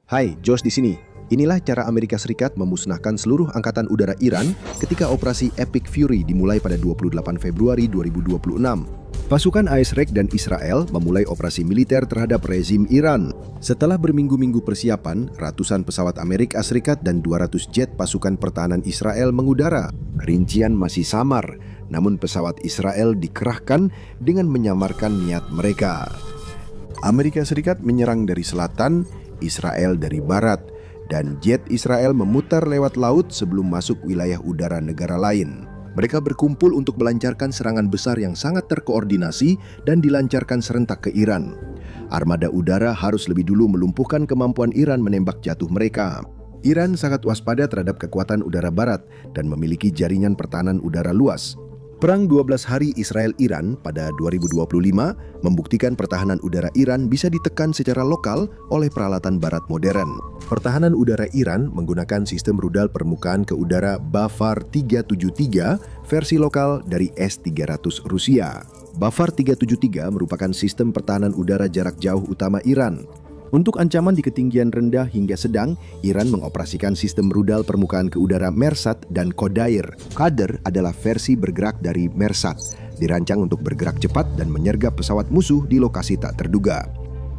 Hai, Josh di sini. Inilah cara Amerika Serikat memusnahkan seluruh angkatan udara Iran ketika operasi Epic Fury dimulai pada 28 Februari 2026. Pasukan AS-REC dan Israel memulai operasi militer terhadap rezim Iran. Setelah berminggu-minggu persiapan, ratusan pesawat Amerika Serikat dan 200 jet pasukan pertahanan Israel mengudara. Rincian masih samar, namun pesawat Israel dikerahkan dengan menyamarkan niat mereka. Amerika Serikat menyerang dari selatan, Israel dari barat, dan jet Israel memutar lewat laut sebelum masuk wilayah udara negara lain. Mereka berkumpul untuk melancarkan serangan besar yang sangat terkoordinasi dan dilancarkan serentak ke Iran. Armada udara harus lebih dulu melumpuhkan kemampuan Iran menembak jatuh mereka. Iran sangat waspada terhadap kekuatan udara barat dan memiliki jaringan pertahanan udara luas. Perang 12 hari Israel-Iran pada 2025 membuktikan pertahanan udara Iran bisa ditekan secara lokal oleh peralatan barat modern. Pertahanan udara Iran menggunakan sistem rudal permukaan ke udara Bafar 373 versi lokal dari S-300 Rusia. Bafar 373 merupakan sistem pertahanan udara jarak jauh utama Iran. Untuk ancaman di ketinggian rendah hingga sedang, Iran mengoperasikan sistem rudal permukaan ke udara Mersat dan Kodair. Kader adalah versi bergerak dari Mersat, dirancang untuk bergerak cepat dan menyergap pesawat musuh di lokasi tak terduga.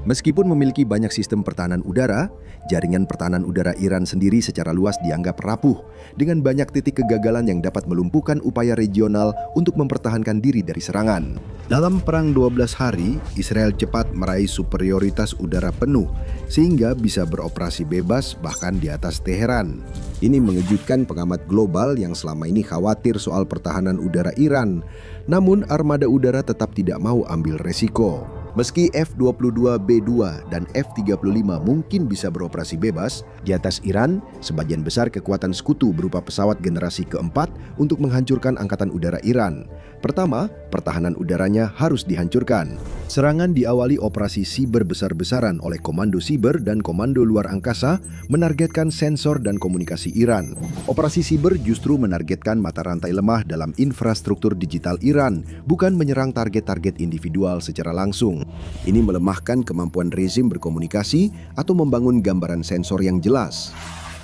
Meskipun memiliki banyak sistem pertahanan udara, jaringan pertahanan udara Iran sendiri secara luas dianggap rapuh, dengan banyak titik kegagalan yang dapat melumpuhkan upaya regional untuk mempertahankan diri dari serangan. Dalam perang 12 hari, Israel cepat meraih superioritas udara penuh, sehingga bisa beroperasi bebas bahkan di atas Teheran. Ini mengejutkan pengamat global yang selama ini khawatir soal pertahanan udara Iran. Namun armada udara tetap tidak mau ambil resiko. Meski F-22B2 dan F-35 mungkin bisa beroperasi bebas, di atas Iran, sebagian besar kekuatan sekutu berupa pesawat generasi keempat untuk menghancurkan angkatan udara Iran. Pertama, pertahanan udaranya harus dihancurkan. Serangan diawali operasi siber besar-besaran oleh Komando Siber dan Komando Luar Angkasa menargetkan sensor dan komunikasi Iran. Operasi siber justru menargetkan mata rantai lemah dalam infrastruktur digital Iran, bukan menyerang target-target individual secara langsung. Ini melemahkan kemampuan rezim berkomunikasi atau membangun gambaran sensor yang jelas.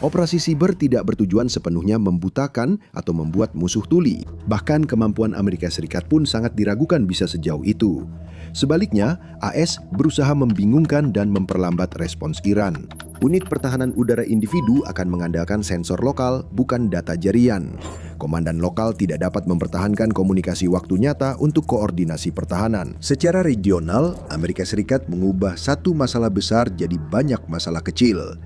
Operasi siber tidak bertujuan sepenuhnya membutakan atau membuat musuh tuli. Bahkan kemampuan Amerika Serikat pun sangat diragukan bisa sejauh itu. Sebaliknya, AS berusaha membingungkan dan memperlambat respons Iran. Unit pertahanan udara individu akan mengandalkan sensor lokal, bukan data jarian. Komandan lokal tidak dapat mempertahankan komunikasi waktu nyata untuk koordinasi pertahanan. Secara regional, Amerika Serikat mengubah satu masalah besar jadi banyak masalah kecil.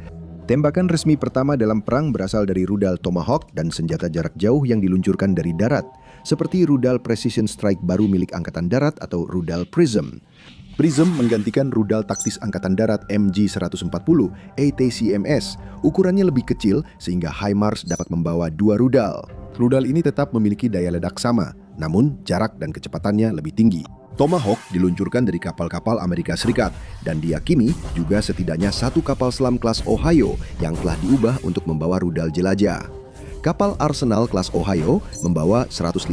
Tembakan resmi pertama dalam perang berasal dari rudal Tomahawk dan senjata jarak jauh yang diluncurkan dari darat, seperti rudal Precision Strike baru milik Angkatan Darat atau rudal PRISM. PRISM menggantikan rudal taktis Angkatan Darat MG-140 ATCMS. Ukurannya lebih kecil sehingga HIMARS dapat membawa dua rudal. Rudal ini tetap memiliki daya ledak sama, namun jarak dan kecepatannya lebih tinggi. Tomahawk diluncurkan dari kapal-kapal Amerika Serikat dan diyakini juga setidaknya satu kapal selam kelas Ohio yang telah diubah untuk membawa rudal jelajah. Kapal Arsenal kelas Ohio membawa 154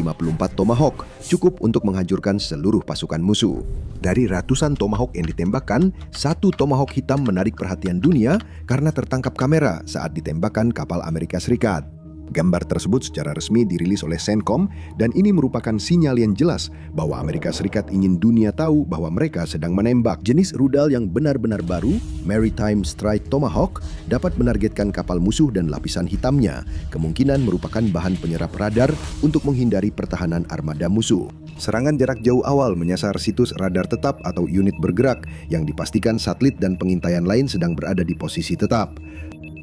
Tomahawk, cukup untuk menghancurkan seluruh pasukan musuh. Dari ratusan Tomahawk yang ditembakkan, satu Tomahawk hitam menarik perhatian dunia karena tertangkap kamera saat ditembakkan kapal Amerika Serikat. Gambar tersebut secara resmi dirilis oleh CENTCOM dan ini merupakan sinyal yang jelas bahwa Amerika Serikat ingin dunia tahu bahwa mereka sedang menembak. Jenis rudal yang benar-benar baru, Maritime Strike Tomahawk, dapat menargetkan kapal musuh dan lapisan hitamnya, kemungkinan merupakan bahan penyerap radar untuk menghindari pertahanan armada musuh. Serangan jarak jauh awal menyasar situs radar tetap atau unit bergerak yang dipastikan satelit dan pengintaian lain sedang berada di posisi tetap.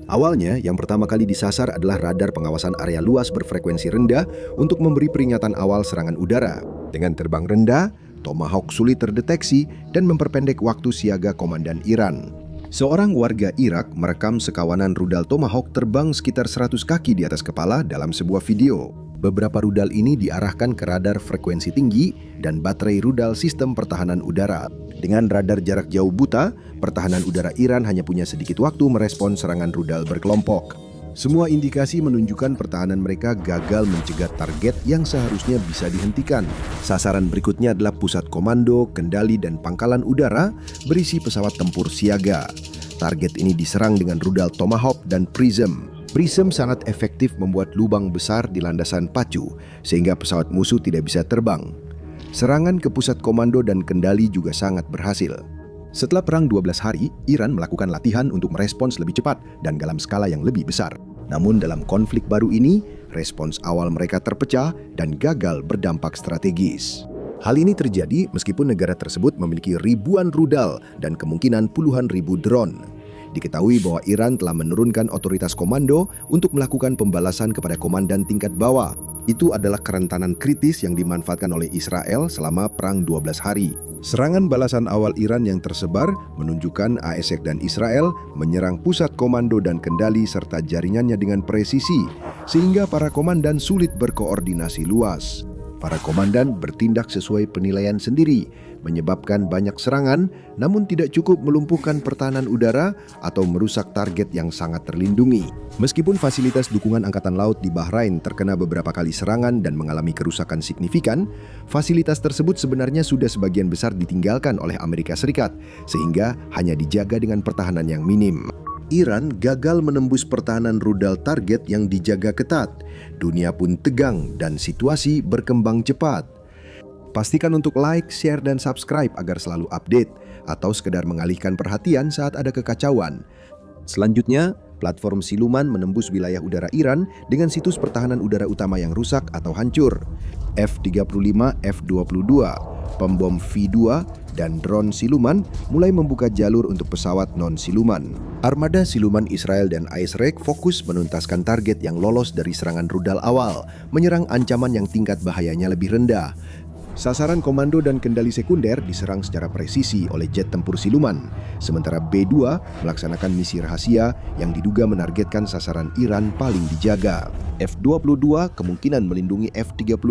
Awalnya, yang pertama kali disasar adalah radar pengawasan area luas berfrekuensi rendah untuk memberi peringatan awal serangan udara. Dengan terbang rendah, Tomahawk sulit terdeteksi dan memperpendek waktu siaga komandan Iran. Seorang warga Irak merekam sekawanan rudal Tomahawk terbang sekitar 100 kaki di atas kepala dalam sebuah video. Beberapa rudal ini diarahkan ke radar frekuensi tinggi dan baterai rudal sistem pertahanan udara. Dengan radar jarak jauh buta, pertahanan udara Iran hanya punya sedikit waktu merespon serangan rudal berkelompok. Semua indikasi menunjukkan pertahanan mereka gagal mencegat target yang seharusnya bisa dihentikan. Sasaran berikutnya adalah pusat komando, kendali, dan pangkalan udara berisi pesawat tempur siaga. Target ini diserang dengan rudal Tomahawk dan Prism. Prism sangat efektif membuat lubang besar di landasan pacu, sehingga pesawat musuh tidak bisa terbang. Serangan ke pusat komando dan kendali juga sangat berhasil. Setelah perang 12 hari, Iran melakukan latihan untuk merespons lebih cepat dan dalam skala yang lebih besar. Namun dalam konflik baru ini, respons awal mereka terpecah dan gagal berdampak strategis. Hal ini terjadi meskipun negara tersebut memiliki ribuan rudal dan kemungkinan puluhan ribu drone. Diketahui bahwa Iran telah menurunkan otoritas komando untuk melakukan pembalasan kepada komandan tingkat bawah. Itu adalah kerentanan kritis yang dimanfaatkan oleh Israel selama Perang 12 hari. Serangan balasan awal Iran yang tersebar menunjukkan AS dan Israel menyerang pusat komando dan kendali serta jaringannya dengan presisi, sehingga para komandan sulit berkoordinasi luas. Para komandan bertindak sesuai penilaian sendiri, menyebabkan banyak serangan, namun tidak cukup melumpuhkan pertahanan udara atau merusak target yang sangat terlindungi. Meskipun fasilitas dukungan Angkatan Laut di Bahrain terkena beberapa kali serangan dan mengalami kerusakan signifikan, fasilitas tersebut sebenarnya sudah sebagian besar ditinggalkan oleh Amerika Serikat, sehingga hanya dijaga dengan pertahanan yang minim. Iran gagal menembus pertahanan rudal target yang dijaga ketat. Dunia pun tegang dan situasi berkembang cepat. Pastikan untuk like, share, dan subscribe agar selalu update atau sekedar mengalihkan perhatian saat ada kekacauan. Selanjutnya, platform siluman menembus wilayah udara Iran dengan situs pertahanan udara utama yang rusak atau hancur. F-35, F-22, pembom V-2, dan drone siluman mulai membuka jalur untuk pesawat non-siluman. Armada siluman Israel dan ISREC fokus menuntaskan target yang lolos dari serangan rudal awal, menyerang ancaman yang tingkat bahayanya lebih rendah. Sasaran komando dan kendali sekunder diserang secara presisi oleh jet tempur siluman, sementara B-2 melaksanakan misi rahasia yang diduga menargetkan sasaran Iran paling dijaga. F-22 kemungkinan melindungi F-35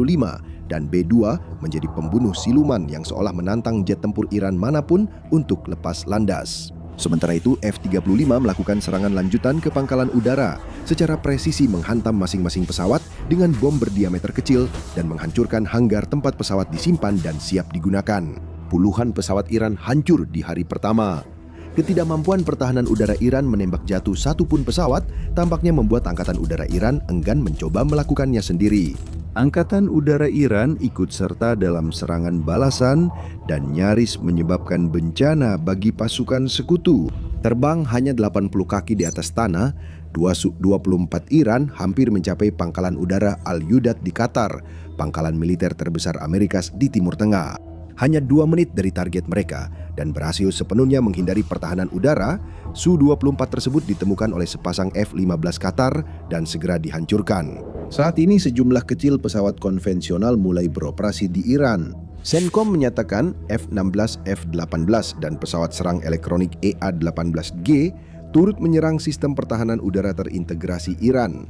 dan B-2 menjadi pembunuh siluman yang seolah menantang jet tempur Iran manapun untuk lepas landas. Sementara itu, F-35 melakukan serangan lanjutan ke pangkalan udara, secara presisi menghantam masing-masing pesawat dengan bom berdiameter kecil dan menghancurkan hanggar tempat pesawat disimpan dan siap digunakan. Puluhan pesawat Iran hancur di hari pertama. Ketidakmampuan pertahanan udara Iran menembak jatuh satu pun pesawat tampaknya membuat Angkatan Udara Iran enggan mencoba melakukannya sendiri. Angkatan Udara Iran ikut serta dalam serangan balasan dan nyaris menyebabkan bencana bagi pasukan sekutu. Terbang hanya 80 kaki di atas tanah, Su-24 Iran hampir mencapai pangkalan udara Al-Udeid di Qatar, pangkalan militer terbesar Amerika di Timur Tengah. Hanya 2 menit dari target mereka dan berhasil sepenuhnya menghindari pertahanan udara, Su-24 tersebut ditemukan oleh sepasang F-15 Qatar dan segera dihancurkan. Saat ini sejumlah kecil pesawat konvensional mulai beroperasi di Iran. Cencom menyatakan F-16, F-18 dan pesawat serang elektronik EA-18G turut menyerang sistem pertahanan udara terintegrasi Iran.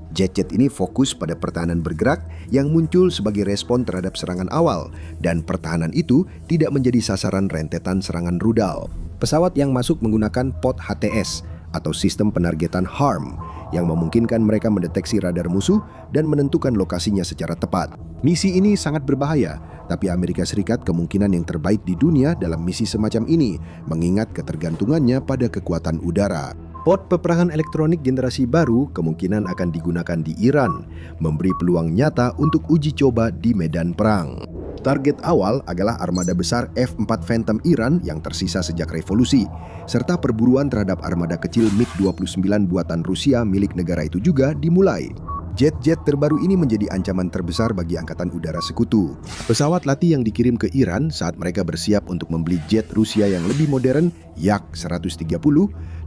Jet-jet ini fokus pada pertahanan bergerak yang muncul sebagai respon terhadap serangan awal, dan pertahanan itu tidak menjadi sasaran rentetan serangan rudal. Pesawat yang masuk menggunakan pod HTS atau sistem penargetan HARM yang memungkinkan mereka mendeteksi radar musuh dan menentukan lokasinya secara tepat. Misi ini sangat berbahaya, tapi Amerika Serikat kemungkinan yang terbaik di dunia dalam misi semacam ini, mengingat ketergantungannya pada kekuatan udara. Pod peperangan elektronik generasi baru kemungkinan akan digunakan di Iran, memberi peluang nyata untuk uji coba di medan perang. Target awal adalah armada besar F-4 Phantom Iran yang tersisa sejak revolusi, serta perburuan terhadap armada kecil MiG-29 buatan Rusia milik negara itu juga dimulai. Jet-jet terbaru ini menjadi ancaman terbesar bagi Angkatan Udara Sekutu. Pesawat latih yang dikirim ke Iran saat mereka bersiap untuk membeli jet Rusia yang lebih modern, Yak-130,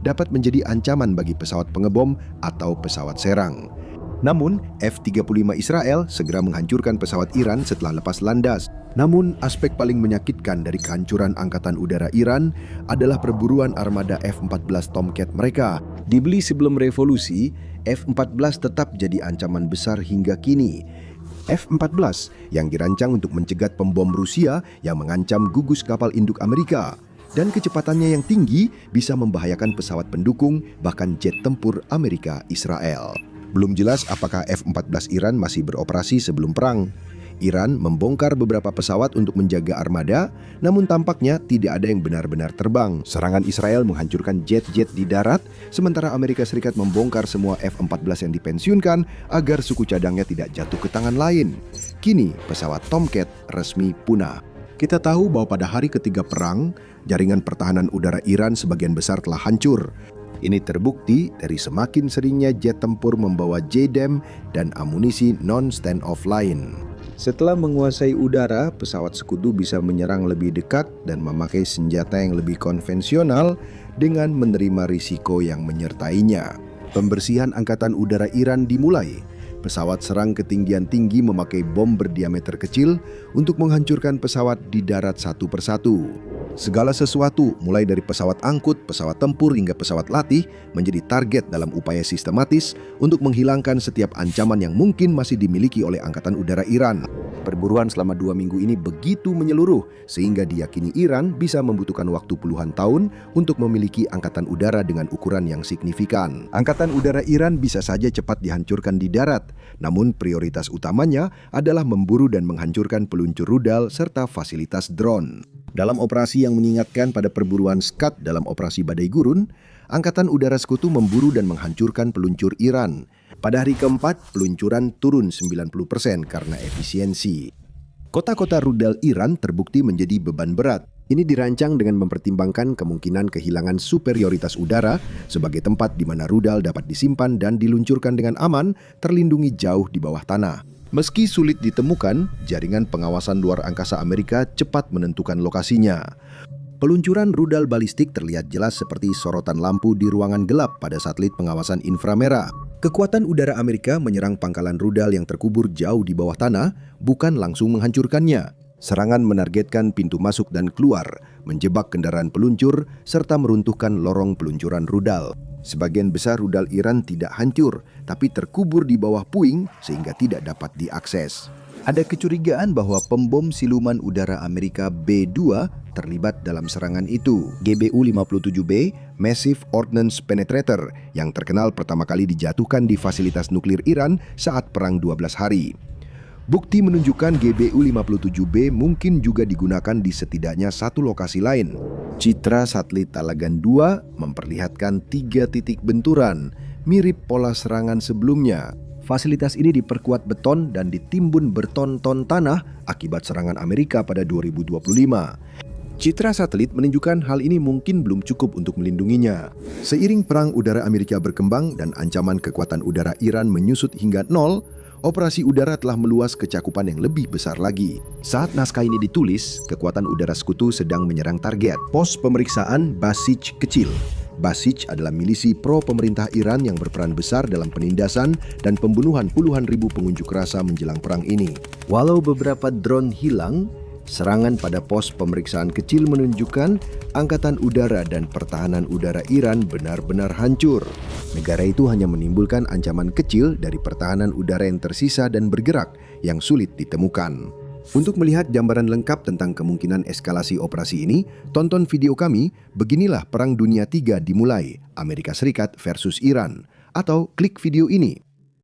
dapat menjadi ancaman bagi pesawat pengebom atau pesawat serang. Namun, F-35 Israel segera menghancurkan pesawat Iran setelah lepas landas. Namun, aspek paling menyakitkan dari kehancuran Angkatan Udara Iran adalah perburuan armada F-14 Tomcat mereka. Dibeli sebelum revolusi, F-14 tetap jadi ancaman besar hingga kini. F-14 yang dirancang untuk mencegat pembom Rusia yang mengancam gugus kapal induk Amerika. Dan kecepatannya yang tinggi bisa membahayakan pesawat pendukung bahkan jet tempur Amerika Israel. Belum jelas apakah F-14 Iran masih beroperasi sebelum perang. Iran membongkar beberapa pesawat untuk menjaga armada, namun tampaknya tidak ada yang benar-benar terbang. Serangan Israel menghancurkan jet-jet di darat, sementara Amerika Serikat membongkar semua F-14 yang dipensiunkan agar suku cadangnya tidak jatuh ke tangan lain. Kini, pesawat Tomcat resmi punah. Kita tahu bahwa pada hari ketiga perang, jaringan pertahanan udara Iran sebagian besar telah hancur. Ini terbukti dari semakin seringnya jet tempur membawa JDAM dan amunisi non-stand-off lain. Setelah menguasai udara, pesawat sekutu bisa menyerang lebih dekat dan memakai senjata yang lebih konvensional dengan menerima risiko yang menyertainya. Pembersihan Angkatan Udara Iran dimulai. Pesawat serang ketinggian tinggi memakai bom berdiameter kecil untuk menghancurkan pesawat di darat satu persatu. Segala sesuatu, mulai dari pesawat angkut, pesawat tempur, hingga pesawat latih, menjadi target dalam upaya sistematis untuk menghilangkan setiap ancaman yang mungkin masih dimiliki oleh Angkatan Udara Iran. Perburuan selama 2 minggu ini begitu menyeluruh, sehingga diyakini Iran bisa membutuhkan waktu puluhan tahun untuk memiliki angkatan udara dengan ukuran yang signifikan. Angkatan Udara Iran bisa saja cepat dihancurkan di darat, namun prioritas utamanya adalah memburu dan menghancurkan peluncur rudal serta fasilitas drone. Dalam operasi yang mengingatkan pada perburuan Scud dalam operasi Badai Gurun, Angkatan Udara Sekutu memburu dan menghancurkan peluncur Iran. Pada hari keempat, peluncuran turun 90% karena efisiensi. Kota-kota rudal Iran terbukti menjadi beban berat. Ini dirancang dengan mempertimbangkan kemungkinan kehilangan superioritas udara sebagai tempat di mana rudal dapat disimpan dan diluncurkan dengan aman, terlindungi jauh di bawah tanah. Meski sulit ditemukan, jaringan pengawasan luar angkasa Amerika cepat menentukan lokasinya. Peluncuran rudal balistik terlihat jelas seperti sorotan lampu di ruangan gelap pada satelit pengawasan inframerah. Kekuatan udara Amerika menyerang pangkalan rudal yang terkubur jauh di bawah tanah, bukan langsung menghancurkannya. Serangan menargetkan pintu masuk dan keluar, menjebak kendaraan peluncur, serta meruntuhkan lorong peluncuran rudal. Sebagian besar rudal Iran tidak hancur, tapi terkubur di bawah puing sehingga tidak dapat diakses. Ada kecurigaan bahwa pembom siluman udara Amerika B-2 terlibat dalam serangan itu. GBU-57B, Massive Ordnance Penetrator, yang terkenal pertama kali dijatuhkan di fasilitas nuklir Iran saat Perang 12 Hari. Bukti menunjukkan GBU-57B mungkin juga digunakan di setidaknya satu lokasi lain. Citra satelit Talagan 2 memperlihatkan 3 titik benturan, mirip pola serangan sebelumnya. Fasilitas ini diperkuat beton dan ditimbun berton-ton tanah akibat serangan Amerika pada 2025. Citra satelit menunjukkan hal ini mungkin belum cukup untuk melindunginya. Seiring perang udara Amerika berkembang dan ancaman kekuatan udara Iran menyusut hingga nol, operasi udara telah meluas ke cakupan yang lebih besar lagi. Saat naskah ini ditulis, kekuatan udara sekutu sedang menyerang target. Pos pemeriksaan Basij kecil. Basij adalah milisi pro-pemerintah Iran yang berperan besar dalam penindasan dan pembunuhan puluhan ribu pengunjuk rasa menjelang perang ini. Walau beberapa drone hilang, serangan pada pos pemeriksaan kecil menunjukkan Angkatan Udara dan Pertahanan Udara Iran benar-benar hancur. Negara itu hanya menimbulkan ancaman kecil dari pertahanan udara yang tersisa dan bergerak yang sulit ditemukan. Untuk melihat gambaran lengkap tentang kemungkinan eskalasi operasi ini, tonton video kami Beginilah Perang Dunia III Dimulai, Amerika Serikat versus Iran, atau klik video ini.